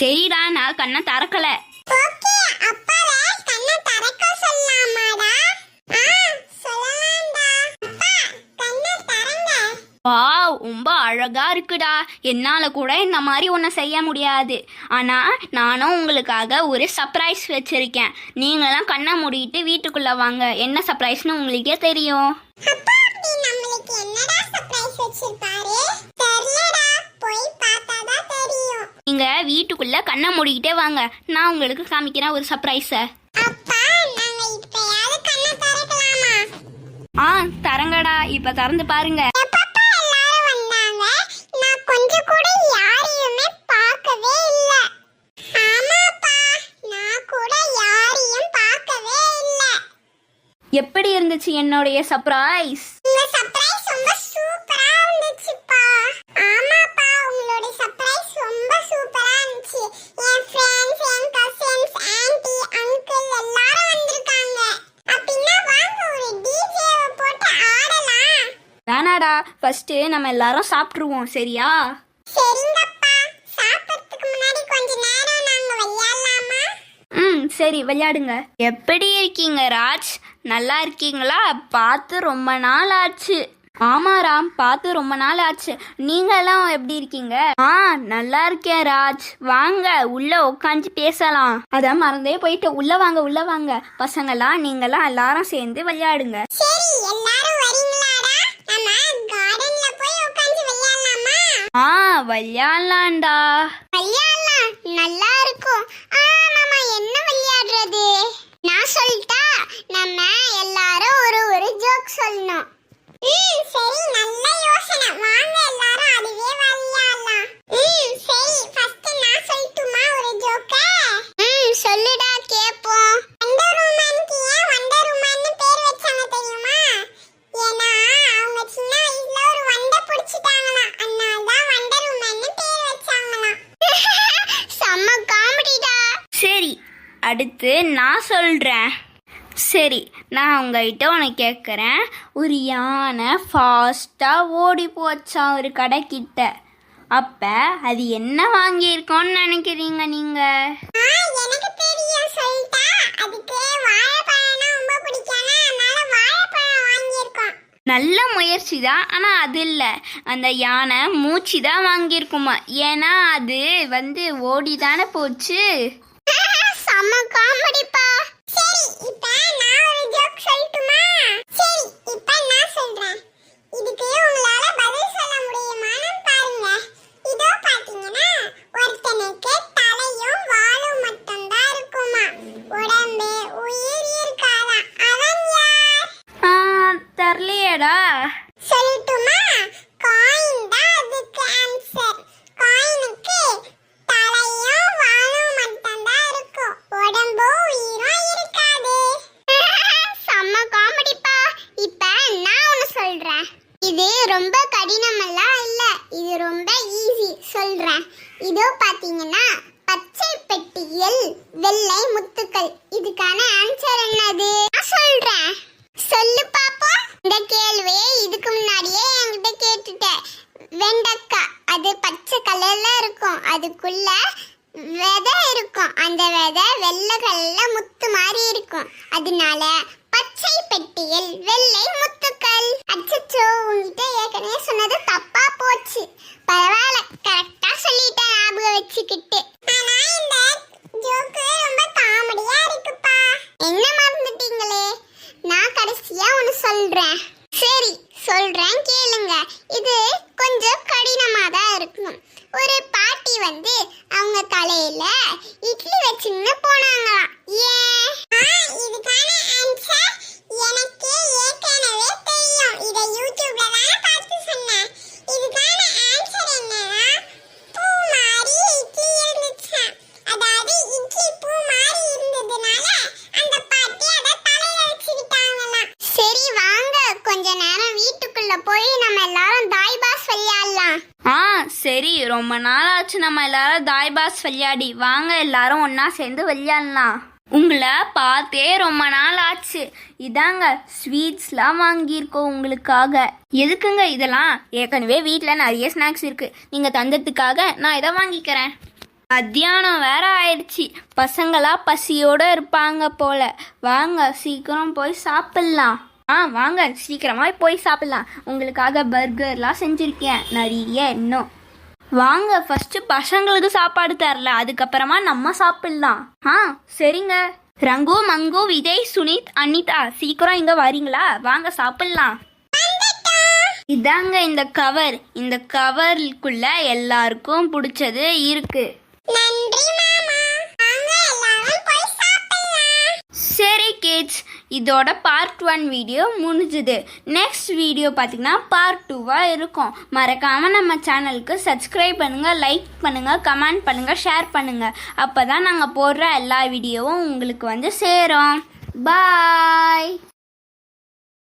சரிடா, நான் கண்ணை திறக்கல. ஓகே, அப்பாவை கண்ணை திறக்க சொல்லலாமாடா? சொல்லலாம்டா. அப்பா, கண்ணை திறங்க. வாவ், ரொம்ப அழகா இருக்குடா. என்னால கூட இந்த மாதிரி ஒன்று செய்ய முடியாது. ஆனா நானும் உங்களுக்காக ஒரு சர்ப்ரைஸ் வச்சிருக்கேன். நீங்களாம் கண்ணை மூடிட்டு வீட்டுக்குள்ள வாங்க. என்ன சர்ப்ரைஸ்னு உங்களுக்கே தெரியும். அப்பா, அப்படி நம்மளுக்கு என்னடா சர்ப்ரைஸ் வச்சிருப்பாரு? தெரியலடா, போய் பார்த்தாதான் தெரியும். நீங்க வீட்டுக்குள்ள கண்ணை மூடிக்கிட்டே வாங்க. நான் உங்களுக்கு காமிக்கிறேன் ஒரு சர்ப்ரைஸ. அப்பா, நாங்க இப்பயாவது கண்ணை திறக்கலாமா? தரங்கடா, இப்ப திறந்து பாருங்க. எப்பப்பா எல்லாரும் வந்தாங்க? நான் கொஞ்சம் கூட யாரையுமே பார்க்கவே இல்ல. ஆமாப்பா, நான் கூட யாரையும் பார்க்கவே இல்ல. எப்படி இருந்துச்சு என்னுடைய சர்ப்ரைஸ்? உங்க சர்ப்ரைஸ் ரொம்ப சூப்பரா இருந்துச்சுப்பா. ஆமாப்பா, உங்களோட சர்ப்ரைஸ் ரொம்ப சூப்பரா இருந்துச்சு. என் ஃப்ரெண்ட்ஸ், என் கசின்ஸ், ஆன்ட்டி, அங்கிள் எல்லாரும் வந்திருக்காங்க. அப்படின்னா வாங்க ஒரு டிஜேவை போட்டு ஆடலாம். வேணாடா, ஃபர்ஸ்ட் நம்ம எல்லாரும் சாப்பிட்டுருவோம், சரியா? சரிங்கப்பா, சாப்பிட்றதுக்கு முன்னாடி கொஞ்ச நேரம் நாங்க விளையாடலாமா? சரி, விளையாடுங்க. எப்படி இருக்கீங்க ராஜ்? நல்லா இருக்கீங்களா? பார்த்து ரொம்ப நாள் ஆச்சு. ஆமா ராம், பார்த்து ரொம்ப நாள் ஆச்சு. நீங்க எல்லாம் எப்படி இருக்கீங்க? நல்லா இருக்கேன் ராஜ். வாங்க உள்ள உட்காந்து பேசலாம். அத மறந்தே போயிட்டு உள்ள வாங்க, உள்ள வாங்க. பசங்களாம் நீங்களாம் எல்லாரும் சேர்ந்து விளையாடுங்க. சரி, எல்லாரும் வரீங்களாடா? நம்ம கார்டன்ல போய் உட்கார்ந்து விளையாடலாமா? விளையாடலாம்டா. விளையாடலாம், நல்லா இருக்கும். நம்ம என்ன விளையாடுறது? நான் சொல்லிட்டா? நம்ம எல்லாரும் ஒரு ஜோக் சொல்லணும். சரி, நல்ல யோசனை. வாங்க எல்லாரும் அதுவே விளையாடலாம். சரி, ஃபர்ஸ்ட் நான் சொல்லட்டுமா ஒரு ஜோக்க? சொல்லுடா, கேப்போம். வண்டர் உமனுக்கு ஏன் வண்டர் உமன்னு பேர் வச்சாங்க தெரியுமா? ஏன்னா அவங்க சின்ன வயசுல ஒரு வண்டை பிடிச்சிட்டாங்களாம். அதனால தான் வண்டர் உமன்னு பேர் வச்சாங்களாம். செம்ம காமெடிடா. சரி, அடுத்து நான் சொல்றேன். சரி, நான் உங்ககிட்ட உனக்கு கேட்குறேன். ஒரு யானை ஃபாஸ்ட்டாக ஓடி போச்சான் ஒரு கடைக்கிட்ட. அப்போ அது என்ன வாங்கியிருக்கோன்னு நினைக்கிறீங்க நீங்கள்? எனக்கு தெரியும், சொல்லிட்டா? அதுக்கு வாழைப்பழம்னா ரொம்ப பிடிக்கானே, அதனால வாழைப்பழம் வாங்கியிருக்கோம். நல்ல முயற்சி தான், ஆனால் அது இல்லை. அந்த யானை மூச்சு தான் வாங்கியிருக்குமா. ஏன்னா அது ஓடி தானே போச்சு. செம்ம காமெடிப்பா. சரி, இப்போ நான் ஒரு ஜோக் சொல்லட்டுமா? சரி, இப்போ நான் சொல்றேன். இதுக்கு உங்களால பதில் சொல்ல முடியுமான்னு பாருங்க. இதோ பாத்தீங்கன்னா, ஒருத்தனுக்கு தலையும் வாலும் மட்டும் தான் இருக்குமா. உடம்பு உயிர் இருக்காதா. அவன் யார்? தெரியலையேடா. சொல்லட்டுமா? காயின் தான் அதுக்கு ஆன்சர். காயினுக்கு தலையும் வாலும் மட்டும் தான் இருக்கும், உடம்பு உயிரும் இருக்காது. செம்ம காமெடிப்பா. இப்ப நான் ஒன்னு சொல்றேன். இது ரொம்ப கடினமெல்லாம் இல்ல, இது ரொம்ப ஈஸி. சொல்றேன். இதோ பாத்தீங்கன்னா, பச்சை பெட்டியில் வெள்ளை முத்துக்கள். இதுக்கான ஆன்சர் என்னது? நான் சொல்றேன், சொல்லு பாப்போம். இந்த கேள்வியை இதுக்கு முன்னாடியே என்கிட்ட கேட்டுட்டேன். வெண்டைக்காய், அது பச்சை கலர்ல இருக்கும். அதுக்குள்ள விதை இருக்கும். அந்த விதை வெள்ளை கலர்ல முத்து மாதிரி இருக்கும். அதனால பச்சை பெட்டியில் வெள்ளை முத்துக்கள். அச்சச்சோ, உங்ககிட்ட ஏற்கனவே சொன்னது தப்பா போச்சு. பரவாயில்ல, கரெக்டா சொல்லிட்டேன் ஞாபகம் வச்சுக்கிட்டு. ஆனா இந்த ஜோக்கு ரொம்ப காமெடியா இருக்குப்பா. என்ன மறந்துட்டீங்களே? நான் கடைசியா ஒன்னு சொல்றேன். சரி, சொல்றேன், கேளுங்க. இது கொஞ்சம் கடினமா தான் இருக்கும். ஒரு பாட்டி அவங்க தலையில இட்லி வச்சுன்னு போனாங்களாம். ஏன்? இதுக்கான ஆன்சர் எனக்கு ஏற்கனவே தெரியும். இதை யூடியூப்ல தானே பார்த்து சொன்னேன். இதுக்கான ஆன்சர் என்னன்னா, பூ மாதிரி இட்லி இருந்துச்சு. அதாவது இட்லி பூ மாதிரி இருந்ததுனால அந்த பாட்டி அதை தலையில வச்சுக்கிட்டாங்களாம். சரி, வாங்க கொஞ்ச நேரம் வீட்டுக்குள்ள போய் நம்ம எல்லாரும் தாய் பாஸ் விளையாடலாம். சரி, ரொம்ப நாள் ஆச்சு நம்ம எல்லாரும் தாய் பாஸ் விளையாடி. வாங்க எல்லாரும் ஒன்னா சேர்ந்து விளையாடலாம். உங்களை பார்த்தே ரொம்ப நாள் ஆச்சு. இதாங்க ஸ்வீட்ஸ்லாம் வாங்கியிருக்கோம் உங்களுக்காக. எதுக்குங்க இதெல்லாம்? ஏற்கனவே வீட்டில் நிறைய ஸ்நாக்ஸ் இருக்கு. நீங்கள் தந்ததுக்காக நான் இதை வாங்கிக்கிறேன். மத்தியானம் வேற ஆயிடுச்சு. பசங்களா பசியோட இருப்பாங்க போல. வாங்க சீக்கிரம் போய் சாப்பிடலாம். வாங்க சீக்கிரமா போய் சாப்பிடலாம். உங்களுக்காக பர்கர்லாம் செஞ்சிருக்கேன் நிறைய இன்னும். வாங்க ஃபர்ஸ்ட் பசங்களுக்கு சாப்பாடு தரல, அதுக்கப்புறமா நம்ம சாப்பிடலாம். சரிங்க. ரங்கு, மங்கு, விஜய், சுனித், அனிதா சீக்கிரம் இங்க வரீங்களா? வாங்க சாப்பிடலாம். இதாங்க இந்த கவர். இந்த கவருக்குள்ள எல்லாருக்கும் பிடிச்சது இருக்கு. நன்றி மாமா. வாங்க எல்லாரும் போய் சாப்பிடலாம். சரி கிட்ஸ், இதோட பார்ட் 1 வீடியோ முடிஞ்சுது. நெக்ஸ்ட் வீடியோ பார்த்தீங்கன்னா பார்ட் 2 இருக்கும். மறக்காமல் நம்ம சேனலுக்கு சப்ஸ்கிரைப் பண்ணுங்கள், லைக் பண்ணுங்கள், கமெண்ட் பண்ணுங்கள், ஷேர் பண்ணுங்கள். அப்போ தான் நாங்கள் போடுற எல்லா வீடியோவும் உங்களுக்கு வந்து சேரும். பாய்.